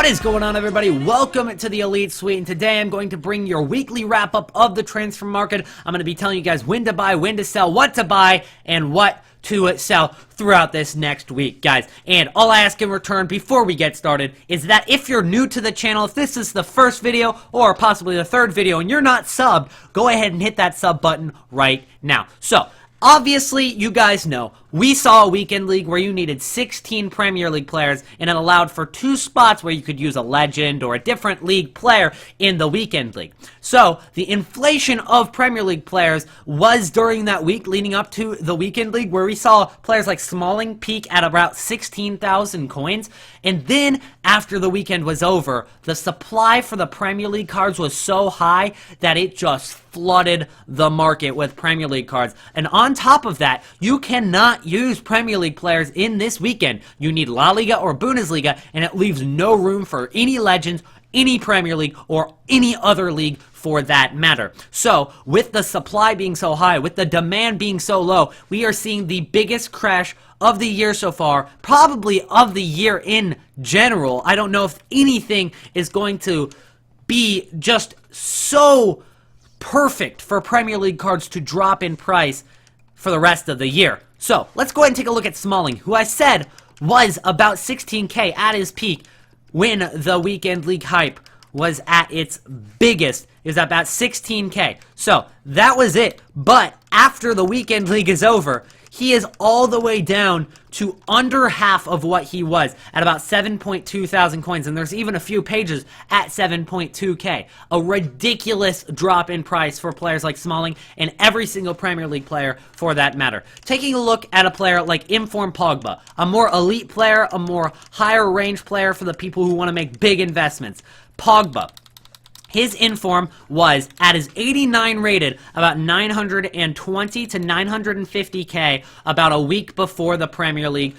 What is going on, everybody? Welcome to the Elite Suite, and today I'm going to bring your weekly wrap-up of the transfer market. I'm going to be telling you guys when to buy, when to sell, what to buy, and what to sell throughout this next week, guys. And all I ask in return before we get started is that if you're new to the channel, if this is the first video or possibly the third video and you're not subbed, go ahead and hit that sub button right now. So, obviously, you guys know, we saw a weekend league where you needed 16 Premier League players, and it allowed for 2 spots where you could use a legend or a different league player in the weekend league. So, the inflation of Premier League players was during that week leading up to the weekend league, where we saw players like Smalling peak at about 16,000 coins, and then after the weekend was over, the supply for the Premier League cards was so high that it just flooded the market with Premier League cards. And on top of that, you cannot use Premier League players in this weekend. You need La Liga or Bundesliga, and it leaves no room for any legends, any Premier League, or any other league for that matter. So, with the supply being so high, with the demand being so low, we are seeing the biggest crash of the year so far, probably of the year in general. I don't know if anything is going to be just so perfect for Premier League cards to drop in price for the rest of the year. So, let's go ahead and take a look at Smalling, who I said was about 16k at his peak when the weekend league hype was at its biggest. It was about 16k. So, that was it. But after the weekend league is over, he is all the way down to under half of what he was at about 7.2 thousand coins, and there's even a few pages at 7.2k. A ridiculous drop in price for players like Smalling and every single Premier League player for that matter. Taking a look at a player like Inform Pogba, a more elite player, a more higher range player for the people who want to make big investments. Pogba, his inform was, at his 89 rated, about 920 to 950k about a week before the Premier League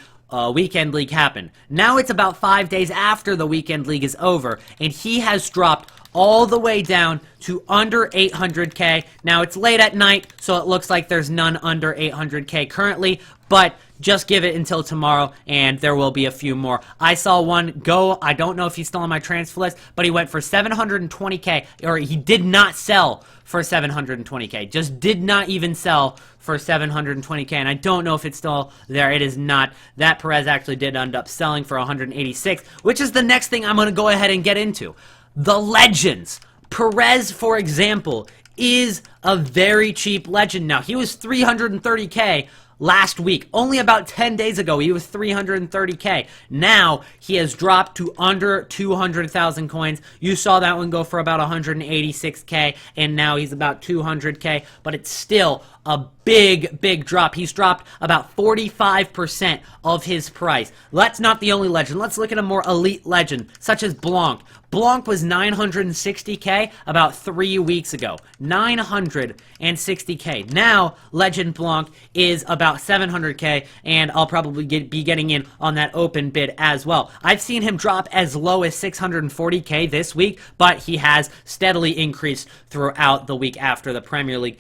weekend league happened. Now it's about 5 days after the weekend league is over, and he has dropped all the way down to under 800k. Now it's late at night, so it looks like there's none under 800k currently, but just give it until tomorrow, and there will be a few more. I saw one go, I don't know if he's still on my transfer list, but he went for 720k, or he did not sell for 720k. Just did not even sell for 720k, and I don't know if it's still there. It is not. That Perez actually did end up selling for 186, which is the next thing I'm going to go ahead and get into. The legends. Perez, for example, is a very cheap legend now. He was 330k last week. Only about 10 days ago, he was 330k. Now, he has dropped to under 200,000 coins. You saw that one go for about 186k, and now he's about 200k, but it's still a big drop. He's dropped about 45% of his price. That's not the only legend. Let's look at a more elite legend, such as Blanc. Blanc was 960k about 3 weeks ago. 960k. Now, Legend Blanc is about 700k, and I'll probably be getting in on that open bid as well. I've seen him drop as low as 640k this week, but he has steadily increased throughout the week after the Premier League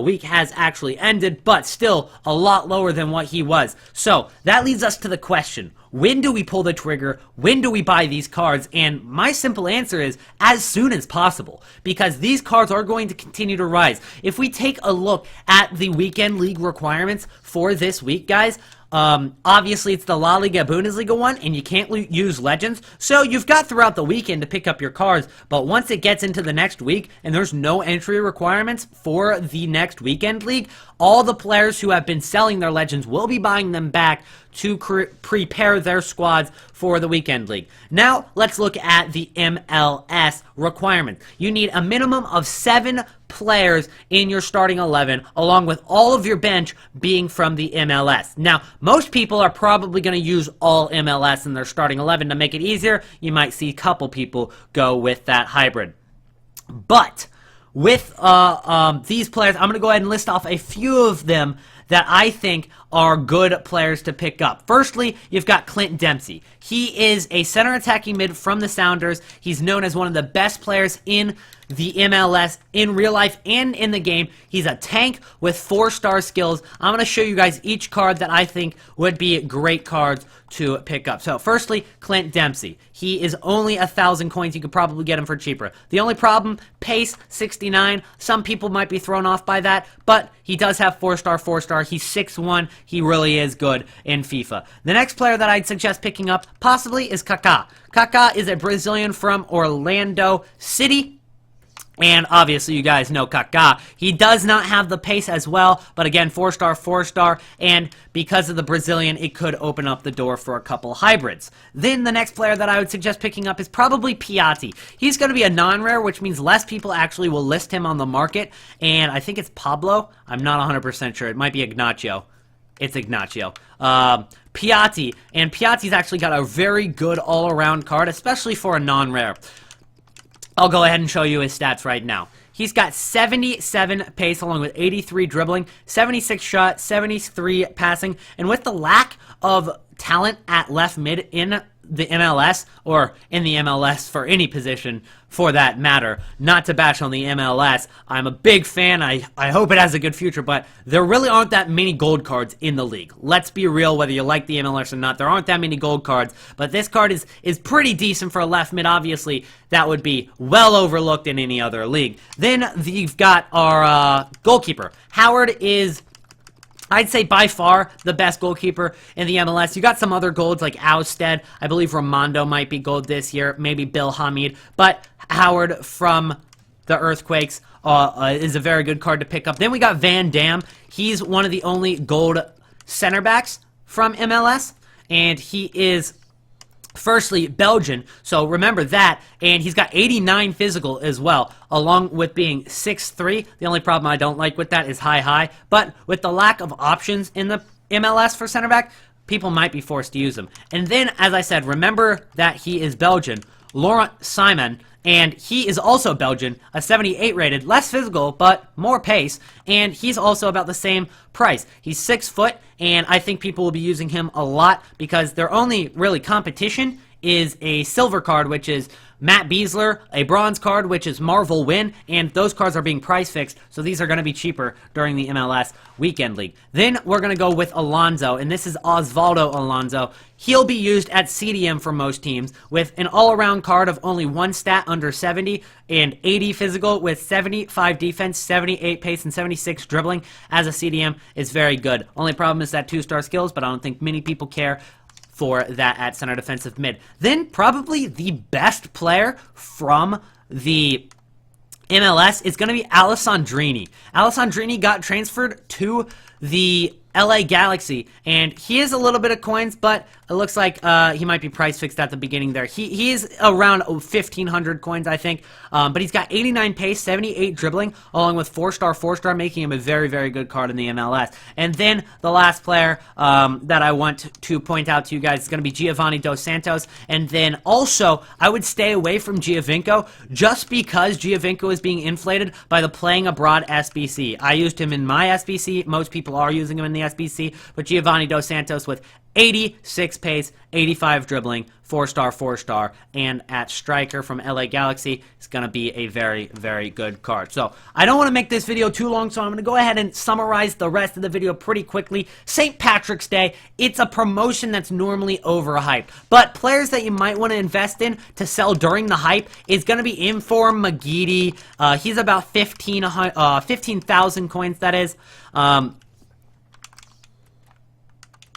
week has actually ended, but still a lot lower than what he was. So, that leads us to the question: when do we pull the trigger? When do we buy these cards? And my simple answer is as soon as possible, because these cards are going to continue to rise. If we take a look at the weekend league requirements for this week, guys, obviously it's the La Liga Bundesliga one, and you can't use legends, so you've got throughout the weekend to pick up your cards, but once it gets into the next week and there's no entry requirements for the next weekend league, all the players who have been selling their legends will be buying them back to prepare their squads for the weekend league. Now, let's look at the MLS requirements. You need a minimum of 7 players in your starting 11, along with all of your bench being from the MLS. Now, most people are probably going to use all MLS in their starting 11 to make it easier. You might see a couple people go with that hybrid. But with these players, I'm going to go ahead and list off a few of them that I think are good players to pick up. Firstly, you've got Clint Dempsey. He is a center attacking mid from the Sounders. He's known as one of the best players in the MLS in real life and in the game. He's a tank with 4-star skills. I'm going to show you guys each card that I think would be great cards to pick up. So firstly, Clint Dempsey. He is only 1,000 coins. You could probably get him for cheaper. The only problem, pace 69. Some people might be thrown off by that, but he does have 4-star, 4-star. He's 6'1". He really is good in FIFA. The next player that I'd suggest picking up possibly is Kaká. Kaká is a Brazilian from Orlando City. And obviously, you guys know Kaká. He does not have the pace as well, but again, 4-star, 4-star, and because of the Brazilian, it could open up the door for a couple hybrids. Then the next player that I would suggest picking up is probably Piatti. He's going to be a non-rare, which means less people actually will list him on the market, and I think it's Pablo. I'm not 100% sure. It might be Ignacio. It's Ignacio. Piatti, and Piatti's actually got a very good all-around card, especially for a non-rare. I'll go ahead and show you his stats right now. He's got 77 pace along with 83 dribbling, 76 shot, 73 passing, and with the lack of talent at left mid in the MLS, or in the MLS for any position for that matter, not to bash on the MLS, I'm a big fan, I hope it has a good future, but there really aren't that many gold cards in the league. Let's be real, whether you like the MLS or not, there aren't that many gold cards, but this card is pretty decent for a left mid. Obviously, that would be well overlooked in any other league. Then you've got our goalkeeper. Howard is, I'd say, by far the best goalkeeper in the MLS. You got some other golds like Ousted. I believe Ramondo might be gold this year. Maybe Bill Hamid. But Howard from the Earthquakes is a very good card to pick up. Then we got Van Dam. He's one of the only gold center backs from MLS. And he is, firstly, Belgian, so remember that, and he's got 89 physical as well, along with being 6'3". The only problem I don't like with that is high, but with the lack of options in the MLS for center back, people might be forced to use him. And then, as I said, remember that he is Belgian, Laurent Simon, and he is also Belgian, a 78 rated, less physical, but more pace, and he's also about the same price. He's 6 foot, and I think people will be using him a lot because their only really competition is a silver card, which is Matt Beasler, a bronze card, which is Marvel Win, and those cards are being price fixed, so these are going to be cheaper during the MLS Weekend League. Then we're going to go with Alonso, and this is Osvaldo Alonso. He'll be used at CDM for most teams with an all-around card of only one stat under 70 and 80 physical with 75 defense, 78 pace, and 76 dribbling as a CDM is very good. Only problem is that 2-star skills, but I don't think many people care for that at center defensive mid. Then probably the best player from the MLS is going to be Alessandrini. Alessandrini got transferred to the LA Galaxy, and he is a little bit of coins, but it looks like he might be price fixed at the beginning there. He is around 1,500 coins, I think, but he's got 89 pace, 78 dribbling, along with 4-star, 4-star, making him a very, very good card in the MLS. And then the last player that I want to point out to you guys is going to be Giovanni Dos Santos, and then also I would stay away from Giovinco just because Giovinco is being inflated by the playing abroad SBC. I used him in my SBC. Most people are using him in the SBC, but Giovanni Dos Santos with 86 pace, 85 dribbling, 4-star, 4-star, and at striker from LA Galaxy is going to be a very, very good card. So I don't want to make this video too long, so I'm going to go ahead and summarize the rest of the video pretty quickly. St. Patrick's Day, it's a promotion that's normally overhyped, but players that you might want to invest in to sell during the hype is going to be Inform Magidi. He's about 15,000 coins, that is.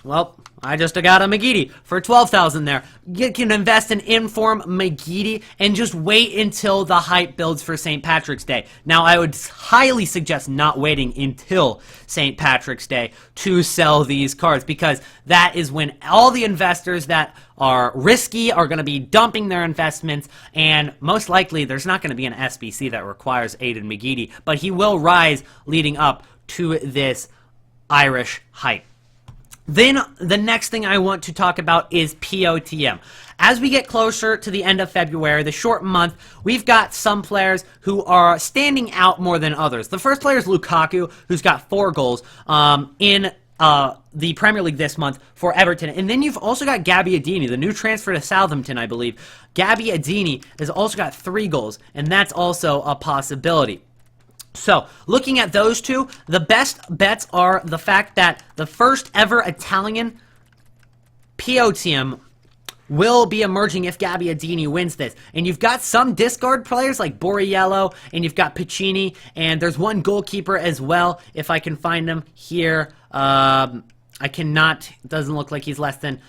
Well, I just got a Magidi for 12,000 there. You can invest in Inform Magidi and just wait until the hype builds for St. Patrick's Day. Now, I would highly suggest not waiting until St. Patrick's Day to sell these cards because that is when all the investors that are risky are going to be dumping their investments, and most likely there's not going to be an SBC that requires Aiden Magidi, but he will rise leading up to this Irish hype. Then the next thing I want to talk about is POTM. As we get closer to the end of February, the short month, we've got some players who are standing out more than others. The first player is Lukaku, who's got 4 goals in the Premier League this month for Everton. And then you've also got Gabbiadini, the new transfer to Southampton, I believe. Gabbiadini has also got 3 goals, and that's also a possibility. So, looking at those two, the best bets are the fact that the first ever Italian POTM will be emerging if Gabbiadini wins this. And you've got some discard players like Borriello, and you've got Piccini, and there's one goalkeeper as well, if I can find him here. I cannot, it doesn't look like he's less than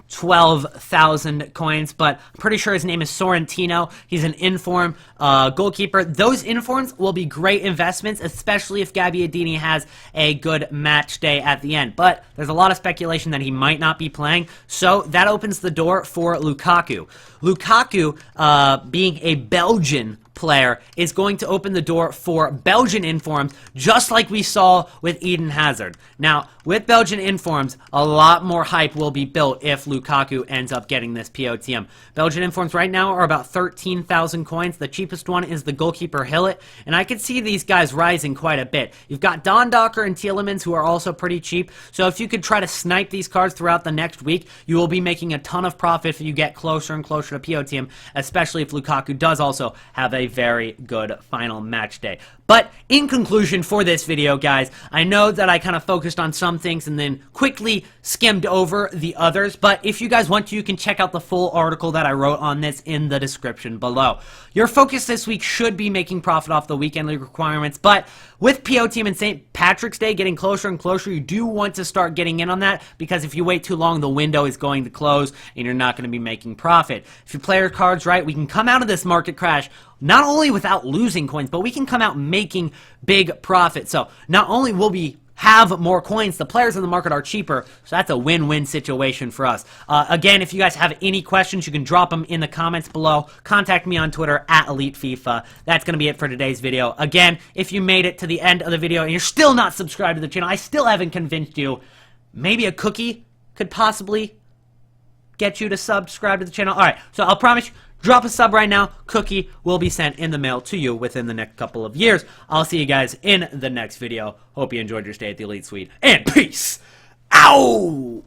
12,000 coins, but I'm pretty sure his name is Sorrentino. He's an inform goalkeeper. Those informs will be great investments, especially if Gabbiadini has a good match day at the end. But there's a lot of speculation that he might not be playing, so that opens the door for Lukaku. Lukaku, being a Belgian player, is going to open the door for Belgian informs, just like we saw with Eden Hazard. Now, with Belgian informs, a lot more hype will be built if Lukaku ends up getting this POTM. Belgian informs right now are about 13,000 coins. The cheapest one is the goalkeeper Hillet, and I could see these guys rising quite a bit. You've got Don Docker and Tielemans, who are also pretty cheap, so if you could try to snipe these cards throughout the next week, you will be making a ton of profit if you get closer and closer to POTM, especially if Lukaku does also have a very good final match day. But in conclusion for this video, guys, I know that I kind of focused on some things and then quickly skimmed over the others, but if you guys want to, you can check out the full article that I wrote on this in the description below. Your focus this week should be making profit off the weekend league requirements, but with POTM and St. Patrick's Day getting closer and closer, you do want to start getting in on that, because if you wait too long, the window is going to close and you're not going to be making profit. If you play your cards right, we can come out of this market crash not only without losing coins, but we can come out making big profit. So not only will we have more coins, the players in the market are cheaper, so that's a win-win situation for us. Again, if you guys have any questions, you can drop them in the comments below. Contact me on Twitter at EliteFIFA. That's going to be it for today's video. Again, if you made it to the end of the video and you're still not subscribed to the channel, I still haven't convinced you, maybe a cookie could possibly get you to subscribe to the channel. Alright, so I'll promise you, drop a sub right now. Cookie will be sent in the mail to you within the next couple of years. I'll see you guys in the next video. Hope you enjoyed your stay at the Elite Suite. And peace out!